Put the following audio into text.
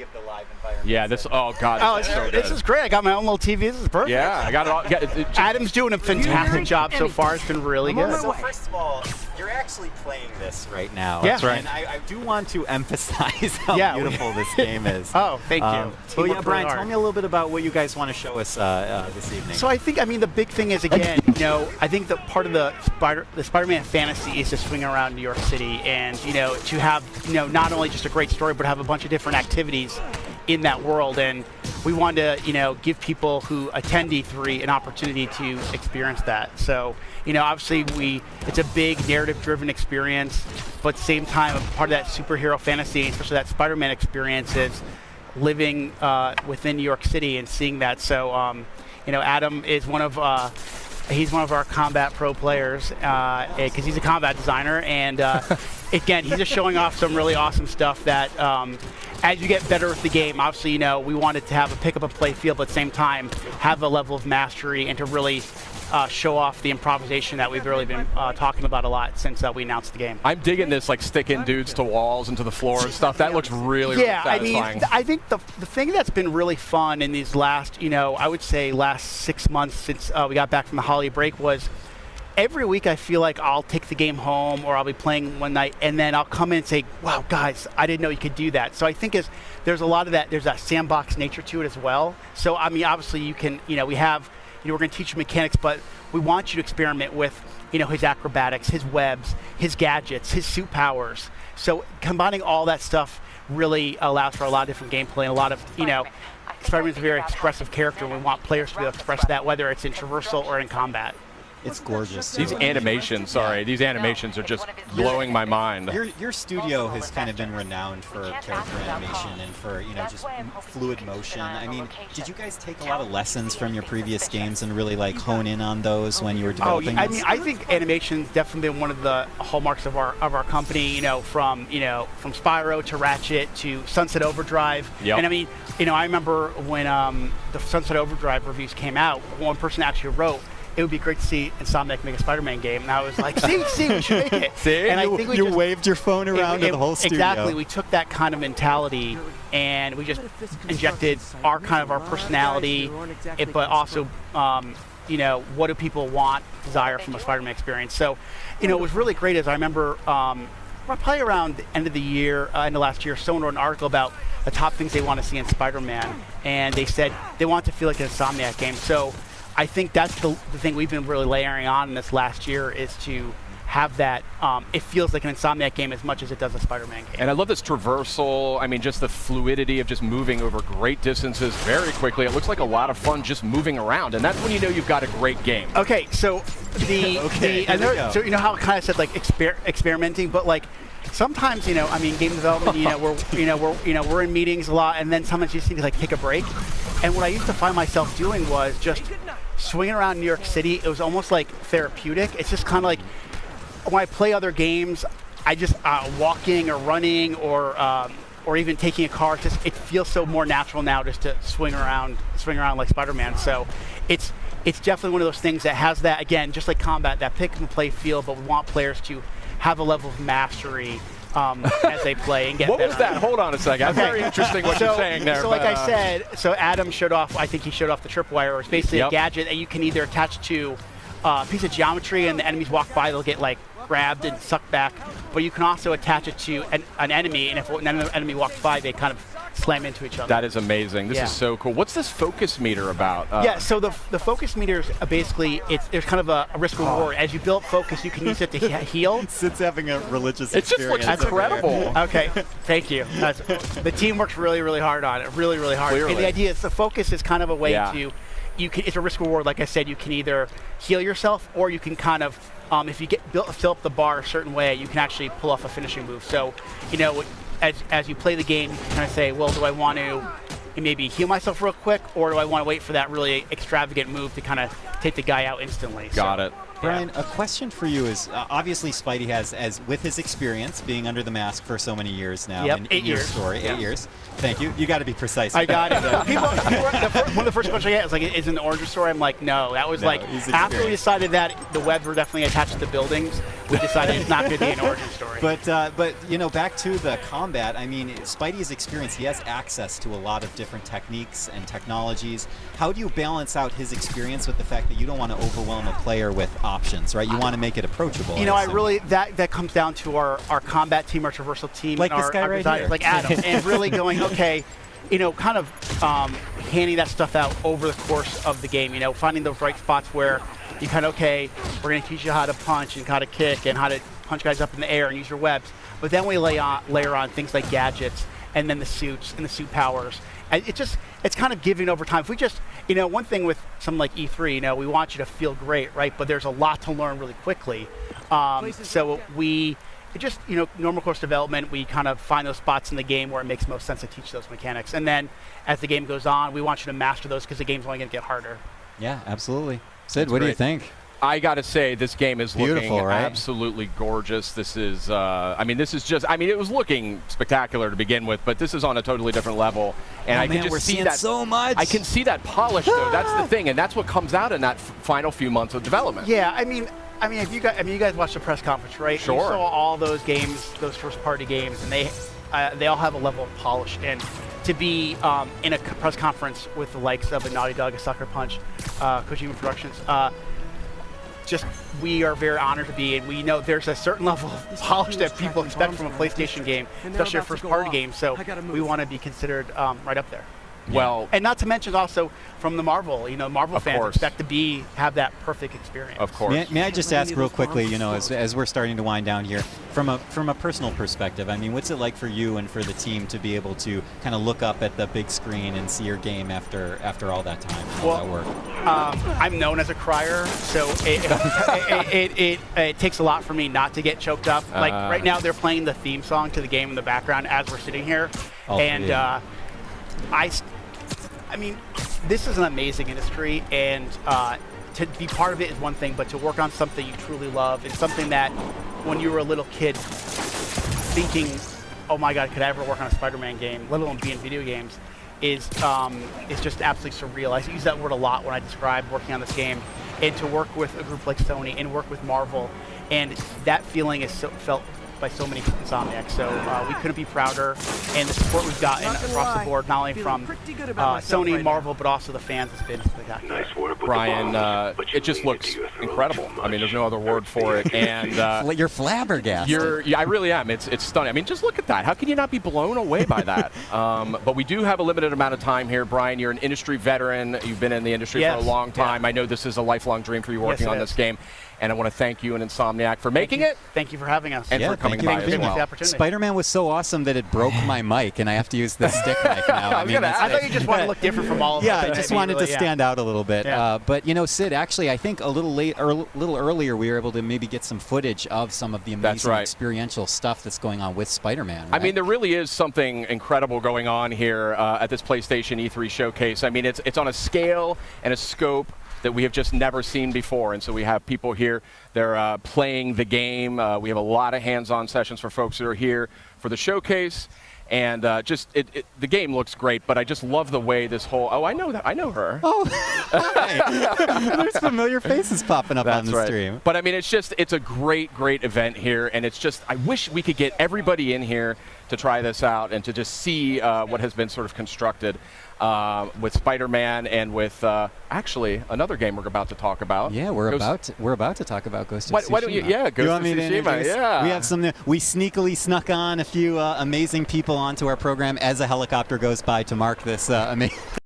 of the live environment. Yeah, this. Oh God. This is great. I got my own little TV. This is perfect. Yeah, I got it all. Adam's doing a fantastic job so far. It's been really good. So first of all, you're actually playing this right now. Yeah. That's right. And I do want to emphasize how beautiful this game is. Oh, thank you. Well, yeah, Brian, tell me a little bit about what you guys want to show us this evening. So I think, the big thing is, again, I think that part of the Spider-Man fantasy is to swing around New York City and, to have, not only just a great story, but have a bunch of different activities in that world. And we wanted to, give people who attend E3 an opportunity to experience that. So, obviously it's a big narrative-driven experience, but at the same time, part of that superhero fantasy, especially that Spider-Man experience, is living within New York City and seeing that. So, Adam is one of our combat pro players because he's a combat designer, and again, he's just showing off some really awesome stuff that as you get better with the game, obviously, we wanted to have a pick up and play feel, but at the same time, have a level of mastery and to really show off the improvisation that we've really been talking about a lot since we announced the game. I'm digging this, like sticking dudes to walls and to the floor and stuff. That looks really, really satisfying. I think the thing that's been really fun in these last, I would say last 6 months since we got back from the holiday break was every week I feel like I'll take the game home or I'll be playing one night and then I'll come in and say, wow, guys, I didn't know you could do that. So I think there's a lot of that. There's that sandbox nature to it as well. So, obviously you can, we have, we're going to teach you mechanics, but we want you to experiment with, his acrobatics, his webs, his gadgets, his suit powers. So combining all that stuff really allows for a lot of different gameplay and a lot of, Spider-Man's a very expressive character, and we want players to be able to express that, whether it's in traversal or in combat. It's gorgeous. These animations, these animations are just blowing my mind. Your studio has kind of been renowned for character animation and for, just fluid motion. I mean, did you guys take a lot of lessons from your previous games and really hone in on those when you were developing this? I think animation's definitely been one of the hallmarks of our company, from Spyro to Ratchet to Sunset Overdrive. Yep. And I remember when the Sunset Overdrive reviews came out, one person actually wrote, it would be great to see Insomniac make a Spider-Man game. And I was like, see, we should make it. See? And I think you waved your phone around to the whole studio. Exactly. We took that kind of mentality and we just injected our personality, but also, what do people want, desire from a Spider-Man experience. So, it was really great as I remember probably around the end of the year, end of last year, someone wrote an article about the top things they want to see in Spider-Man. And they said they want to feel like an Insomniac game. So I think that's the thing we've been really layering on in this last year is to have that, it feels like an Insomniac game as much as it does a Spider-Man game. And I love this traversal, just the fluidity of just moving over great distances very quickly. It looks like a lot of fun just moving around, and that's when you know you've got a great game. Okay, so so how I kind of said like experimenting, but like sometimes, game development, we're in meetings a lot, and then sometimes you just need to take a break. And what I used to find myself doing was just swinging around New York City. It was almost like therapeutic. It's just kind of like when I play other games, I just walking or running or even taking a car. It feels so more natural now just to swing around like Spider-Man. So it's definitely one of those things that has that, again, just like combat, that pick and play feel, but we want players to have a level of mastery as they play and get What better. was that? Hold on a second. Okay. Very interesting what you're saying there. So like I said, Adam showed off, I think he showed off the tripwire, or it's basically a gadget that you can either attach to a piece of geometry and the enemies walk by, they'll get grabbed and sucked back, but you can also attach it to an enemy, and if an enemy walks by, they kind of slam into each other. That is amazing. This is so cool. What's this focus meter about? So the focus meter is basically, there's kind of a risk reward. As you build focus, you can use it to heal. Sid's having a religious experience. It just looks incredible. Okay, thank you. The team works really, really hard on it. Really, really hard. Clearly. And the idea is the focus is kind of a way to, it's a risk reward. Like I said, you can either heal yourself or you can kind of, if you fill up the bar a certain way, you can actually pull off a finishing move. So, as you play the game, you can kind of say, well, do I want to maybe heal myself real quick, or do I want to wait for that really extravagant move to kind of take the guy out instantly? Got it. Brian, a question for you is, obviously Spidey has, with his experience being under the mask for so many years now, Yep, in 8 your years. story, 8 years. Thank you. You got to be precise. I got it. One of the first questions I get is like, is it an origin story? I'm like, no. That was after we decided that the webs were definitely attached to the buildings. we decided it's not going to be an origin story. But you know, back to the combat. I mean, Spidey's experience. He has access to a lot of different techniques and technologies. How do you balance out his experience with the fact that you don't want to overwhelm a player with options, right? You want to make it approachable. You know, I really that comes down to our combat team, our traversal team, like and this guy our right designers, here. like Adam, and really going, okay, you know, kind of handing that stuff out over the course of the game. You know, finding those right spots where you kind of, okay, we're going to teach you how to punch and how to kick and how to punch guys up in the air and use your webs. But then we layer on things like gadgets and then the suits and the suit powers. And it's kind of giving over time. If we just, you know, one thing with something like E3, you know, we want you to feel great, right? But there's a lot to learn really quickly. So we just, you know, normal course development, we kind of find those spots in the game where it makes most sense to teach those mechanics. And then as the game goes on, we want you to master those because the game's only going to get harder. Yeah, absolutely. Sid, what do you think? I got to say, this game is beautiful, looking right? absolutely gorgeous. This is, I mean, this is just, I mean, it was looking spectacular to begin with, but this is on a totally different level. And I can just see that so much. I can see that polish, though. That's the thing, and that's what comes out in that final few months of development. Yeah, I mean, if you guys watched the press conference, right? Sure. You saw all those games, those first-party games, and they all have a level of polish. And to be in a press conference with the likes of a Naughty Dog, a Sucker Punch, Kojima Productions, we are very honored to be, and we know there's a certain level of polish that people expect from a PlayStation game, especially a first-party game. So we want to be considered right up there. Well, and not to mention also from the Marvel, you know, Marvel fans course. expect to have that perfect experience. Of course. May I just ask real quickly, you know, as we're starting to wind down here, from a personal perspective, I mean, what's it like for you and for the team to be able to kind of look up at the big screen and see your game after all that time and all that work? I'm known as a crier, so it takes a lot for me not to get choked up. Like right now, they're playing the theme song to the game in the background as we're sitting here, I mean, this is an amazing industry, and to be part of it is one thing, but to work on something you truly love and something that when you were a little kid thinking, oh my God, could I ever work on a Spider-Man game, let alone be in video games, is just absolutely surreal. I use that word a lot when I describe working on this game, and to work with a group like Sony and work with Marvel, and that feeling is felt by so many Insomniacs. So we couldn't be prouder, and the support we've gotten across the board, not only from Sony and Marvel, but also the fans, has been spectacular. Nice work with Brian, it just looks incredible. I mean, there's no other word for it. And you're flabbergasted. Yeah, I really am. It's stunning. I mean, just look at that. How can you not be blown away by that? But we do have a limited amount of time here. Brian, you're an industry veteran. You've been in the industry for a long time. I know this is a lifelong dream for you working on this game. And I want to thank you and Insomniac for making it. Thank you for having us. And for coming by as well. Spider-Man was so awesome that it broke my mic, and I have to use the stick mic now. I thought you just wanted to look different from all of us. Yeah, I just wanted to stand out a little bit. But, you know, Sid, actually, I think a little earlier we were able to maybe get some footage of some of the amazing experiential stuff that's going on with Spider-Man. Right? I mean, there really is something incredible going on here at this PlayStation E3 showcase. I mean, it's on a scale and a scope that we have just never seen before. And so we have people here, they're playing the game. We have a lot of hands-on sessions for folks that are here for the showcase. And the game looks great, but I just love the way this whole, I know her. Oh, hi. There's familiar faces popping up on the stream. But I mean, it's a great event here. And it's just, I wish we could get everybody in here to try this out and to just see what has been sort of constructed with Spider-Man and with actually another game we're about to talk about. Yeah, we're about to talk about Ghost of Tsushima. Why don't you? Yeah, Ghost of Tsushima. Yeah, we have some. We sneakily snuck on a few amazing people onto our program as a helicopter goes by to mark this amazing.